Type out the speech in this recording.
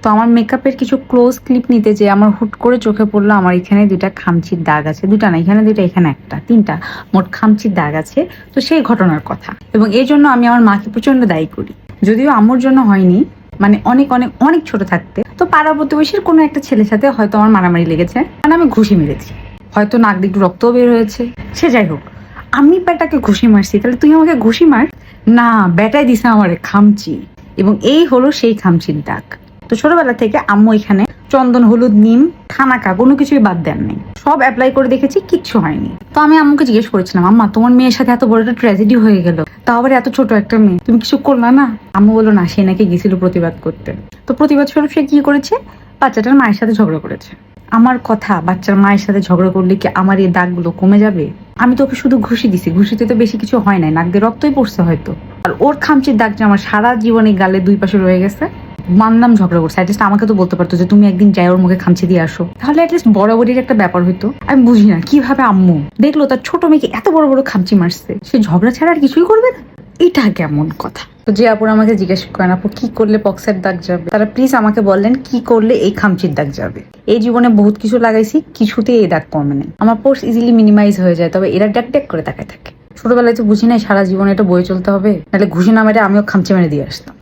তো আমার মেকআপের কিছু ক্লোজ ক্লিপ নিতে যে আমার হুট করে চোখে পড়লো আমার এখানে দুইটা খামচির দাগ আছে, দুইটা না, এখানে দুইটা, এখানে একটা, তিনটা মোট খামচির দাগ আছে। তো সেই ঘটনার কথা, এবং এই জন্য আমি আমার মাকে প্রচন্ড দায়ী করি। যদিও আম্মুর জন্য হয়নি, মানে অনেক অনেক অনেক ছোট থাকতে তো পাড়া প্রতিবেশীর কোনো একটা ছেলের সাথে হয়তো আমার মারামারি লেগেছে, মানে আমি ঘুষি মেরেছি, হয়তো নাক দিয়ে একটু রক্তও বের হয়েছে। সে যাই হোক, আমি বেটাকে ঘুষি মারছি, তাহলে তুই আমাকে ঘুষি মার না? বেটাই দিছে আমারে খামচি, এবং এই হলো সেই খামচির দাগ। তো ছোটবেলা থেকে আম্মু এখানে চন্দন, হলুদ, নিম, থানাকা কোনো কিছুই বাদ দেন নাই, সব অ্যাপ্লাই করে দেখেছি, কিচ্ছু হয়নি। তো আমি আম্মুকে জিজ্ঞেস করেছিলাম, আম্মা তোমার মেয়ের সাথে এত বড় একটা ট্র্যাজেডি হয়ে গেল, তাও আবার এত ছোট একটা মেয়ে, তুমি কিছু করলা না? আম্মু বললো না, সে নাকি গেছিল প্রতিবাদ করতে। তো প্রতিবাদ স্বরূপ সে কি করেছে, বাচ্চাটার মায়ের সাথে ঝগড়া করেছে। আমার কথা, বাচ্চার মায়ের সাথে ঝগড়া করলে কি আমার এই দাগগুলো কমে যাবে? আমি তো ওকে শুধু ঘুষি দিছি, ঘুষিতে তো বেশি কিছু হয় নাই, নাক দিয়ে রক্তই পড়ছে হয়তো। আর ওর খামচির দাগ যে আমার সারা জীবনে গালে দুই পাশে রয়ে গেছে। মানলাম ঝগড়া করছে, অ্যাটলিস্ট আমাকে তো বলতে পারতো যে তুমি একদিন যাই ওর মুখে খামচি দিয়ে আসো, তাহলে অ্যাটলিস্ট বরাবরই একটা ব্যাপার হইতো। আমি বুঝি না কিভাবে আম্মু দেখলো তার ছোট মেয়েকে এত বড় বড় খামচি মারছে, সে ঝগড়া ছাড়া আর কিছুই করবে না? এটা কেমন কথা? তো যে আপুর আমাকে জিজ্ঞেস করেন আপু কি করলে পক্সের দাগ যাবে, তারা প্লিজ আমাকে বললেন কি করলে এই খামচির দাগ যাবে। এই জীবনে বহুত কিছু লাগাইছি, কিছুতেই এই দাগ কমে নেই। আমার পোর্স ইজিলি মিনিমাইজ হয়ে যায়, তবে এরা ড্যাক ড্যাক করে তাকায় থাকে। ছোটবেলায় তো বুঝি নাই সারা জীবনে এটা বয়ে চলতে হবে, নাহলে ঘুষি না মেরে আমিও খামচি মেরে দিয়ে আসতাম।